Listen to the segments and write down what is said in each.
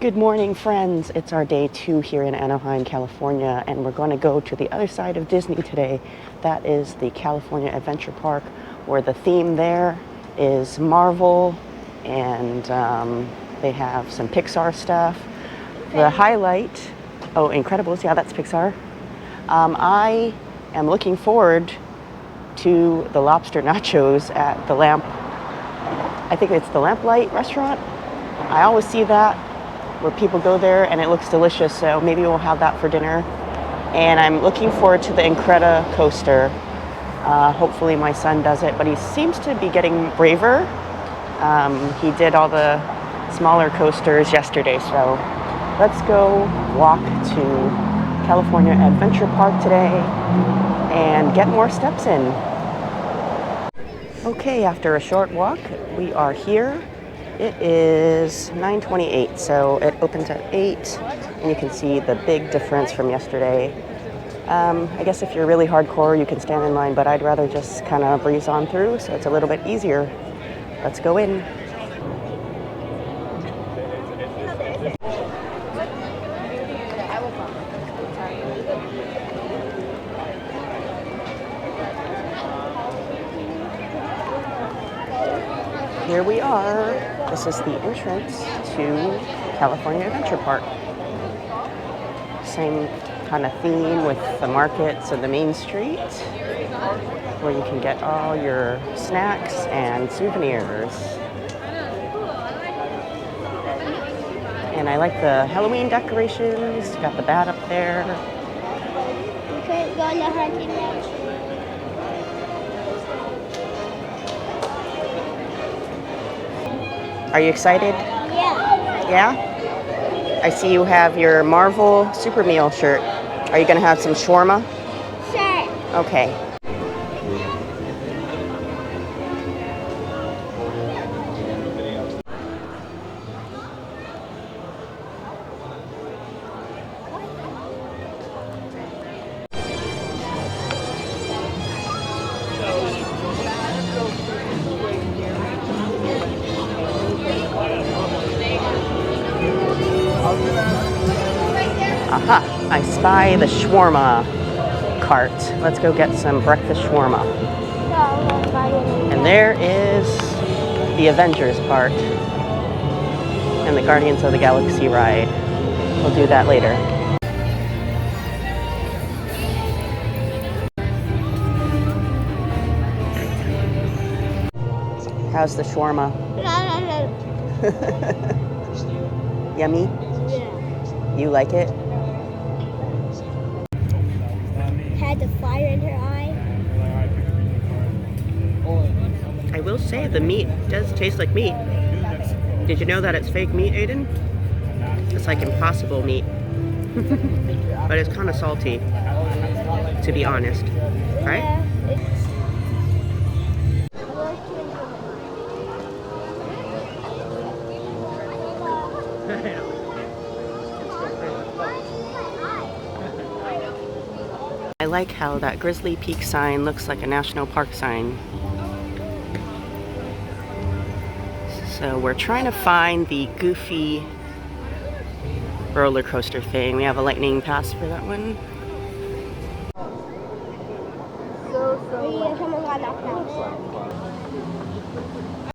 Good morning, friends. It's our day 2 here in Anaheim, California, and we're going to go to the other side of Disney today. That is the California Adventure Park, where the theme there is Marvel, and they have some Pixar stuff. The highlight, oh, Incredibles, yeah, that's Pixar. I am looking forward to the lobster nachos at the I think it's the Lamplight restaurant. I always see that where people go there and it looks delicious, so maybe we'll have that for dinner. And I'm looking forward to the IncrediCoaster. Hopefully my son does it, but he seems to be getting braver. He did all the smaller coasters yesterday, so let's go walk to California Adventure Park today and get more steps in. Okay, after a short walk, we are here. It is 9:28, so it opens at 8, and you can see the big difference from yesterday. I guess if you're really hardcore, you can stand in line, but I'd rather just kind of breeze on through, so it's a little bit easier. Let's go in. Here we are. This is the entrance to California Adventure Park. Same kind of theme with the markets and the main street, where you can get all your snacks and souvenirs. And I like the Halloween decorations. Got the bat up there. We couldn't go on the haunted mansion. Are you excited? Yeah. Yeah? I see you have your Marvel Super Meal shirt. Are you going to have some shawarma? Sure. Okay. Aha, I spy the shawarma cart. Let's go get some breakfast shawarma. And there is the Avengers part and the Guardians of the Galaxy ride. We'll do that later. How's the shawarma? Yummy? Yeah. You like it? Had the fire in her eye. I will say the meat does taste like meat. Did you know that it's fake meat, Aiden? It's like impossible meat. But it's kind of salty, to be honest. Right? Yeah, I like how that Grizzly Peak sign looks like a national park sign. So we're trying to find the Goofy roller coaster thing. We have a lightning pass for that one.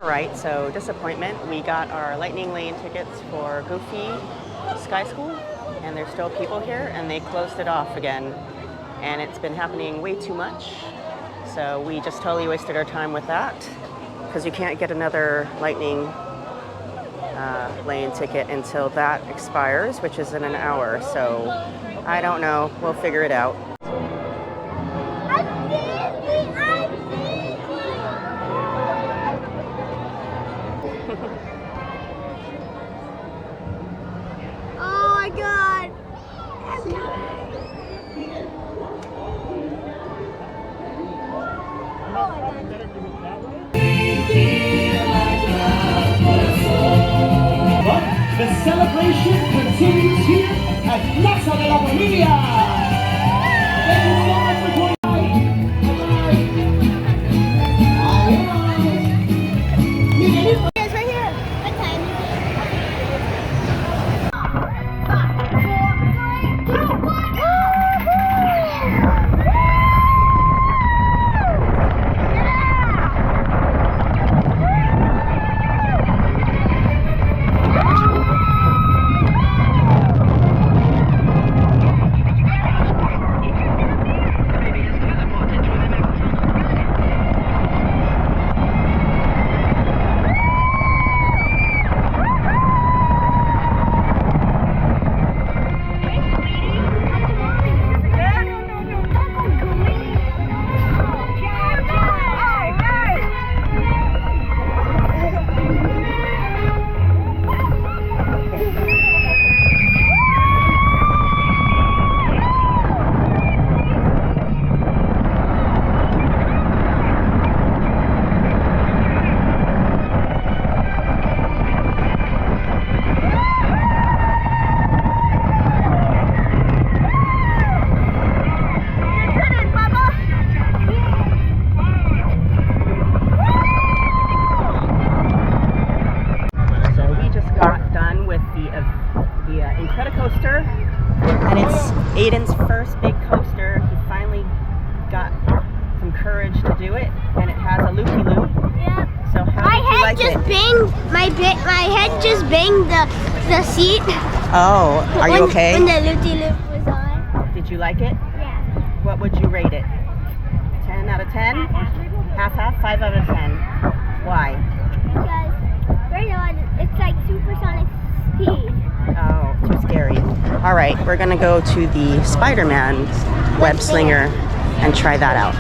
Alright, so disappointment. We got our lightning lane tickets for Goofy Sky School, and there's still people here, and they closed it off again. And it's been happening way too much, so we just totally wasted our time with that, because you can't get another lightning lane ticket until that expires, which is in an hour. So I don't know, we'll figure it out. Oh my God. The celebration continues here at Plaza de la Familia. Thank you so much for joining. It's right here. What time? Aiden's first big coaster. He finally got some courage to do it, and it has a loopy-loop. Yeah. So how did you like it? My head just banged the seat. Oh, are you okay? When the loopy-loop was on. Did you like it? Yeah. What would you rate it? 10 out of 10? Half, 5 out of 10. Why? Because right now it's like supersonic speed. Oh, too scary. All right, we're gonna go to the Spider-Man Web Slinger and try that out.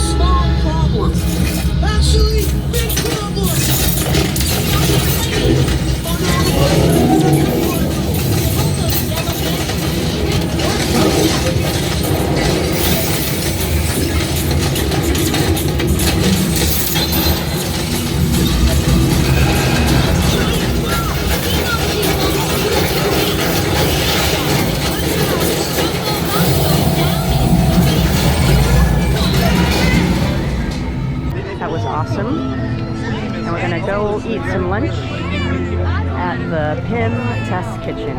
Small problem. Actually, big problem. That was awesome. And we're gonna go eat some lunch at the Pym Test Kitchen.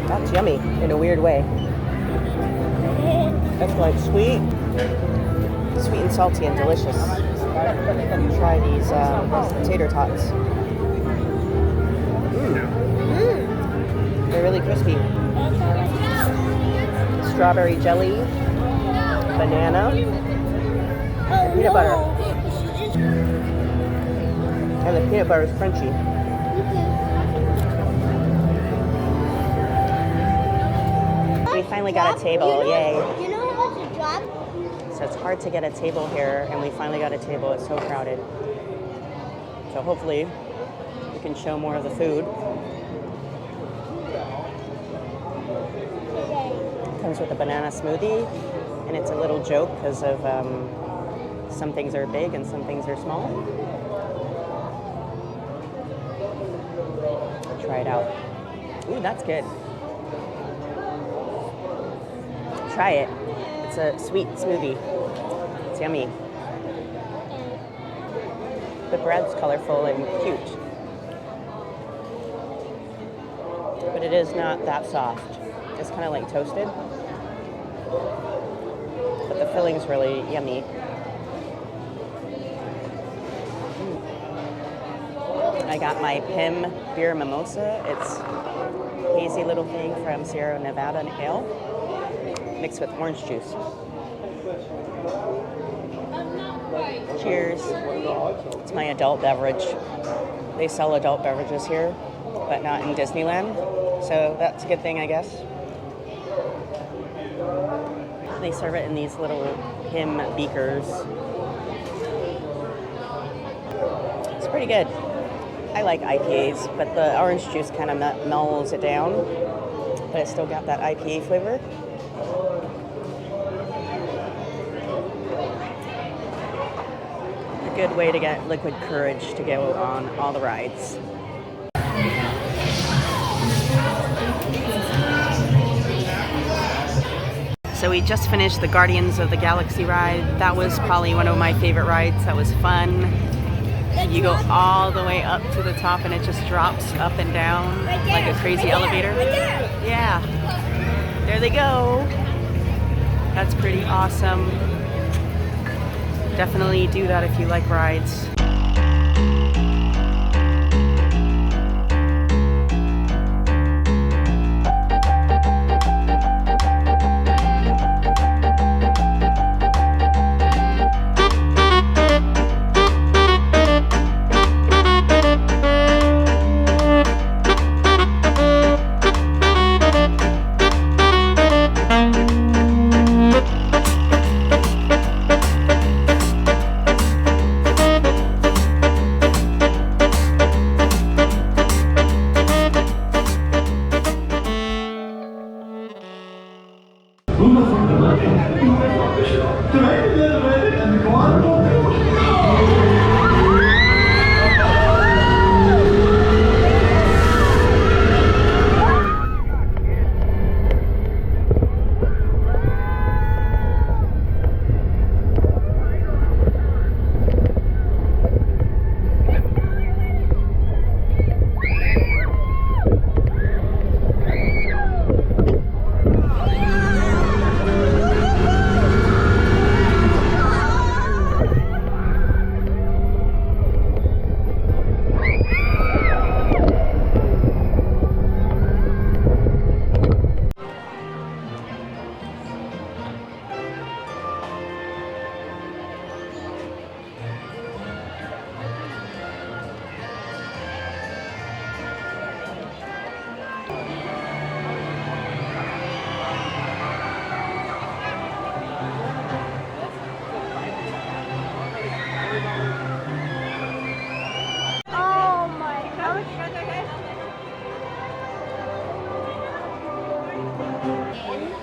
That's yummy in a weird way. That's like sweet and salty and delicious. Try these tater tots. They're really crispy. Strawberry jelly, banana, peanut butter. And the peanut butter is crunchy. We finally got a table, yay. You know how much it dropped? So it's hard to get a table here, and we finally got a table. It's so crowded. So hopefully we can show more of the food. It comes with a banana smoothie, and it's a little joke because of some things are big and some things are small. Try it out. Ooh, that's good. Try it. It's a sweet smoothie. It's yummy. The bread's colorful and cute. But it is not that soft. It's kind of like toasted. But the filling's really yummy. I got my Pym beer mimosa. It's a hazy little thing from Sierra Nevada and ale, mixed with orange juice. Cheers. It's my adult beverage. They sell adult beverages here, but not in Disneyland. So that's a good thing, I guess. They serve it in these little Pym beakers. It's pretty good. I like IPAs, but the orange juice kind of mellows it down, but it's still got that IPA flavor. A good way to get liquid courage to go on all the rides. So we just finished the Guardians of the Galaxy ride. That was probably one of my favorite rides. That was fun. You go all the way up to the top and it just drops up and down like a crazy elevator. Yeah. There they go. That's pretty awesome. Definitely do that if you like rides.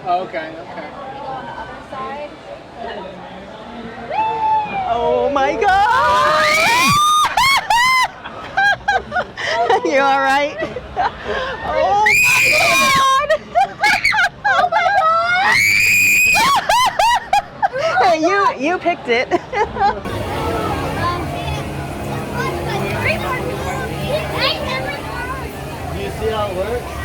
Oh, okay, okay. Oh my God! You all right? Oh my God! Oh my God! Hey, you picked it. Do you see how it works?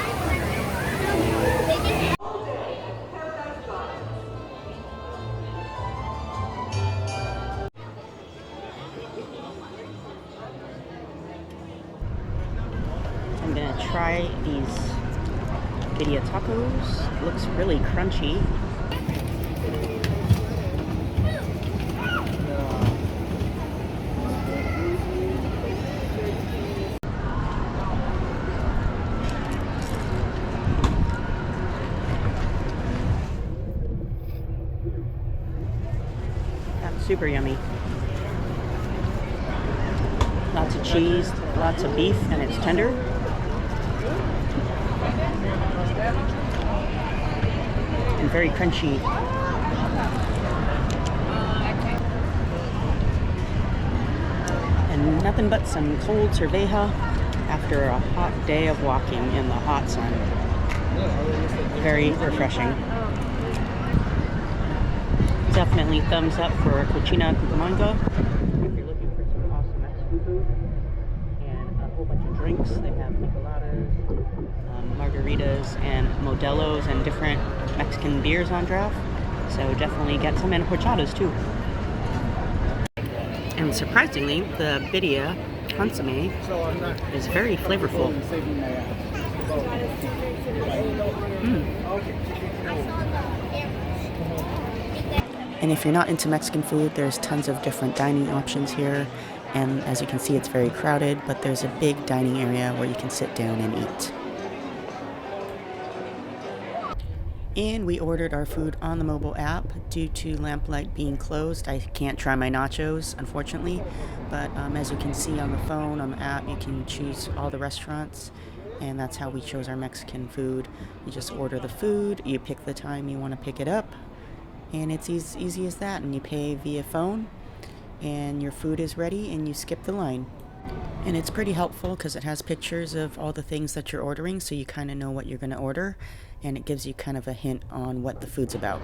I'm gonna try these Birria tacos. Looks really crunchy. That's super yummy. Lots of cheese, lots of beef, and it's tender. And very crunchy. And nothing but some cold cerveja after a hot day of walking in the hot sun. Very refreshing. Definitely thumbs up for Cocina Cucamonga. If you're looking for some awesome Mexican food and a whole bunch of drinks, they have piccoladas, margaritas, and modelos, and different Mexican beers on draft. So definitely get some, and horchatas too. And surprisingly, the birria consomme is very flavorful. And if you're not into Mexican food, there's tons of different dining options here. And as you can see, it's very crowded, but there's a big dining area where you can sit down and eat. And we ordered our food on the mobile app. Due to Lamplight being closed, I can't try my nachos, unfortunately. But as you can see on the phone, on the app, you can choose all the restaurants. And that's how we chose our Mexican food. You just order the food, you pick the time you want to pick it up, and it's easy as that. And you pay via phone, and your food is ready, and you skip the line. And it's pretty helpful because it has pictures of all the things that you're ordering, so you kind of know what you're going to order, and it gives you kind of a hint on what the food's about.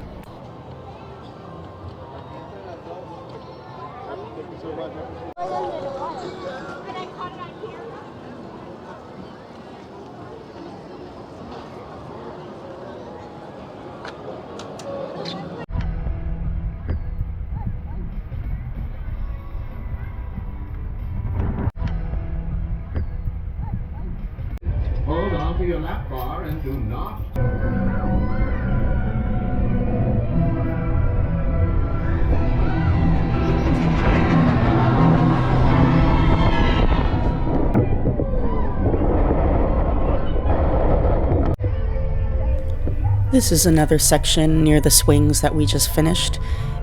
Hold on to your lap bar and do not. This is another section near the swings that we just finished.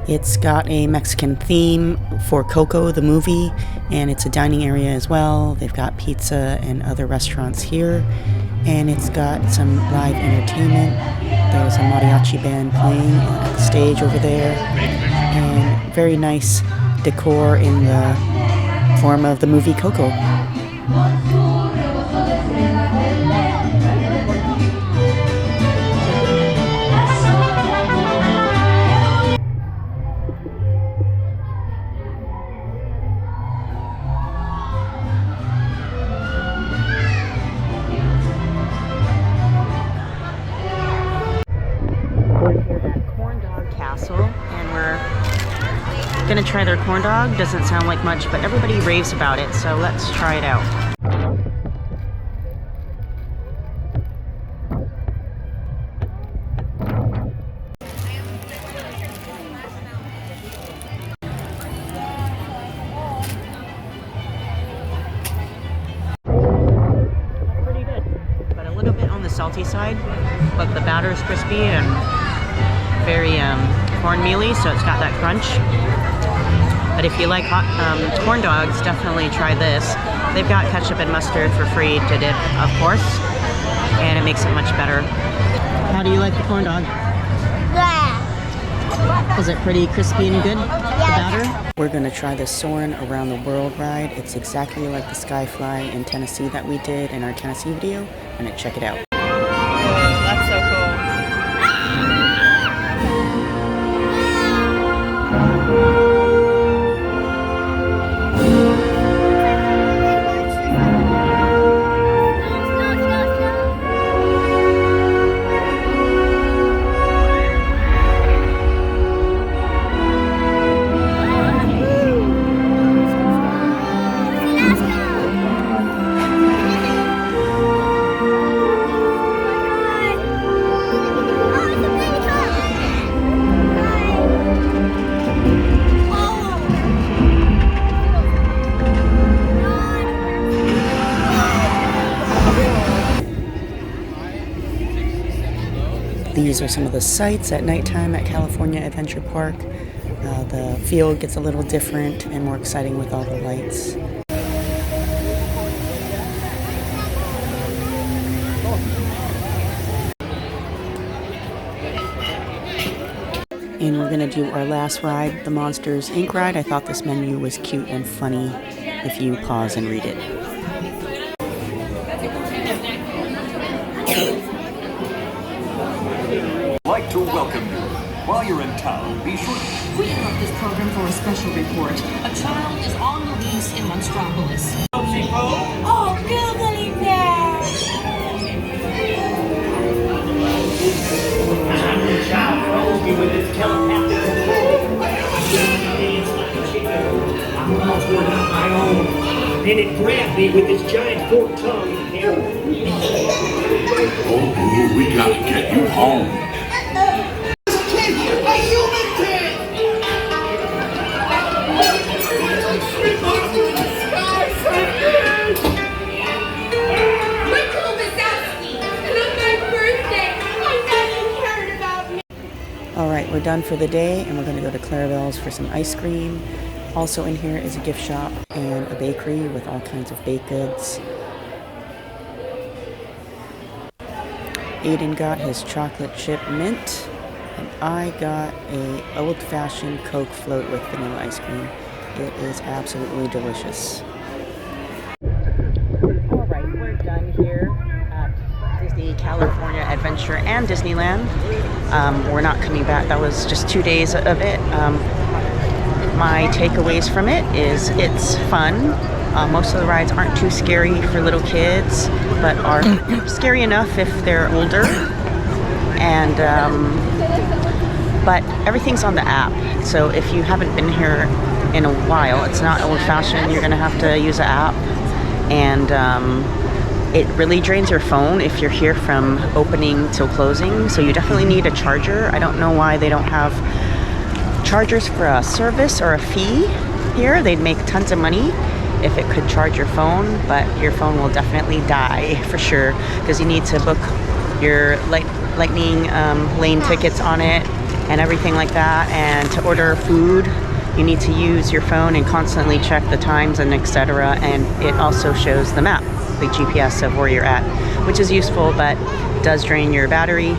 It's got a Mexican theme for Coco, the movie, and it's a dining area as well. They've got pizza and other restaurants here, and it's got some live entertainment. There's a mariachi band playing at the stage over there, and very nice decor in the form of the movie Coco. Gonna try their corn dog. Doesn't sound like much, but everybody raves about it, so let's try it out. Pretty good, but a little bit on the salty side, but the batter is crispy and very cornmealy, so it's got that crunch. But if you like hot corn dogs, definitely try this. They've got ketchup and mustard for free to dip, of course, and it makes it much better. How do you like the corn dog? Was it pretty crispy and good? The Yes. batter? We're gonna try the Soarin' Around the World ride. It's exactly like the Skyfly in Tennessee that we did in our Tennessee video. I'm gonna check it out. Oh, that's so cool. These are some of the sights at nighttime at California Adventure Park. The field gets a little different and more exciting with all the lights. And we're gonna do our last ride, the Monsters Inc. ride. I thought this menu was cute and funny if you pause and read it. I'd like to welcome you. While you're in town, be sure We interrupt this program for a special report. A child is on the loose in Monstropolis. Oh, Grizzly Peak! The child follows me with its telepathic control. I'm all toward out my own. Then it grabbed me with its giant forked tongue. Oh, we gotta get you home. Alright, we're done for the day and we're going to go to Claribell's for some ice cream. Also in here is a gift shop and a bakery with all kinds of baked goods. Aiden got his chocolate chip mint and I got a old-fashioned Coke float with vanilla ice cream. It is absolutely delicious. Alright, we're done here at Disney California Adventure and Disneyland. We're not coming back. That was just 2 days of it. My takeaways from it is it's fun. Most of the rides aren't too scary for little kids, but are scary enough if they're older. And but everything's on the app. So if you haven't been here in a while, it's not old-fashioned. You're gonna have to use the app, and it really drains your phone if you're here from opening till closing. So you definitely need a charger. I don't know why they don't have chargers for a service or a fee here. They'd make tons of money if it could charge your phone, but your phone will definitely die for sure because you need to book your lightning lane tickets on it and everything like that. And to order food, you need to use your phone and constantly check the times and etc. And it also shows the map, the GPS of where you're at, which is useful, but does drain your battery.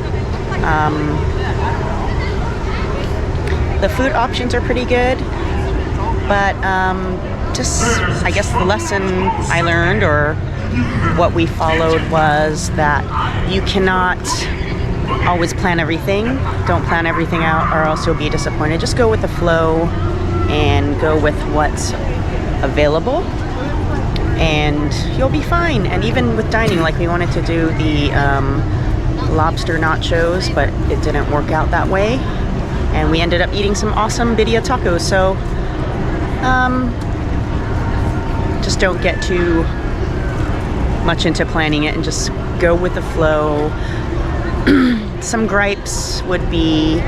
The food options are pretty good, but just, I guess the lesson I learned or what we followed was that you cannot always plan everything. Don't plan everything out or else you'll be disappointed. Just go with the flow and go with what's available and you'll be fine. And even with dining, like we wanted to do the lobster nachos, but it didn't work out that way. And we ended up eating some awesome birria tacos. So just don't get too much into planning it and just go with the flow. Some gripes would be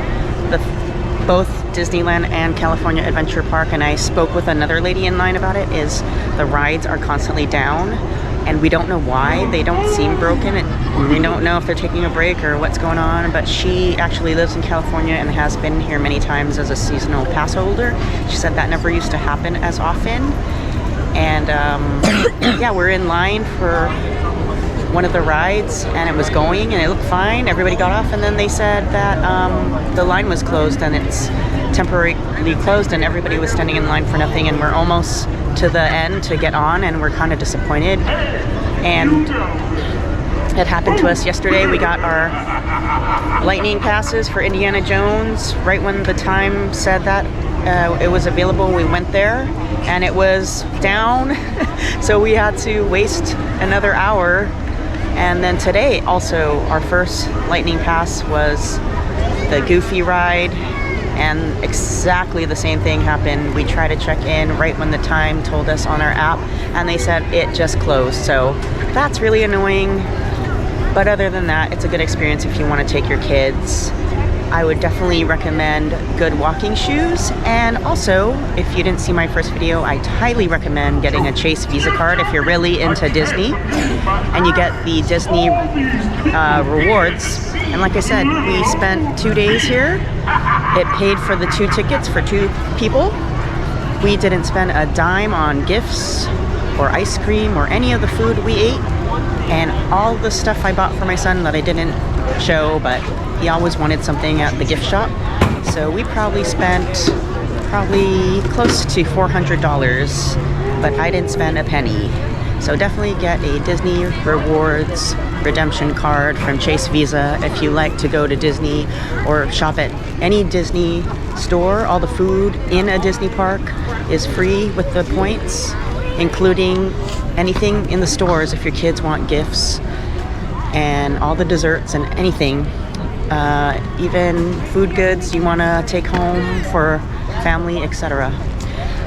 both Disneyland and California Adventure Park, and I spoke with another lady in line about it, is the rides are constantly down and we don't know why. They don't seem broken and we don't know if they're taking a break or what's going on, but she actually lives in California and has been here many times as a seasonal pass holder. She said that never used to happen as often. And yeah, we're in line for one of the rides, and it was going and it looked fine. Everybody got off, and then they said that the line was closed and it's temporarily closed, and everybody was standing in line for nothing, and we're almost to the end to get on, and we're kind of disappointed. And it happened to us yesterday. We got our lightning passes for Indiana Jones right when the time said that it was available. We went there and it was down, so we had to waste another hour. And then today also our first lightning pass was the Goofy ride, and exactly the same thing happened. We tried to check in right when the time told us on our app, and they said it just closed. So that's really annoying. But other than that, it's a good experience if you want to take your kids. I would definitely recommend good walking shoes. And also, if you didn't see my first video, I highly recommend getting a Chase Visa card if you're really into Disney. And you get the Disney rewards. And like I said, we spent 2 days here. It paid for the 2 tickets for 2 people. We didn't spend a dime on gifts or ice cream or any of the food we ate. And all the stuff I bought for my son that I didn't show, but he always wanted something at the gift shop. So we probably spent close to $400, but I didn't spend a penny. So definitely get a Disney Rewards redemption card from Chase Visa if you like to go to Disney or shop at any Disney store. All the food in a Disney park is free with the points, including anything in the stores if your kids want gifts, and all the desserts and anything, even food goods you want to take home for family, etc.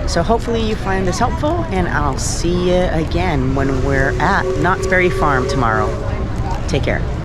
So hopefully you find this helpful, and I'll see you again when we're at Knott's Berry Farm tomorrow. Take care.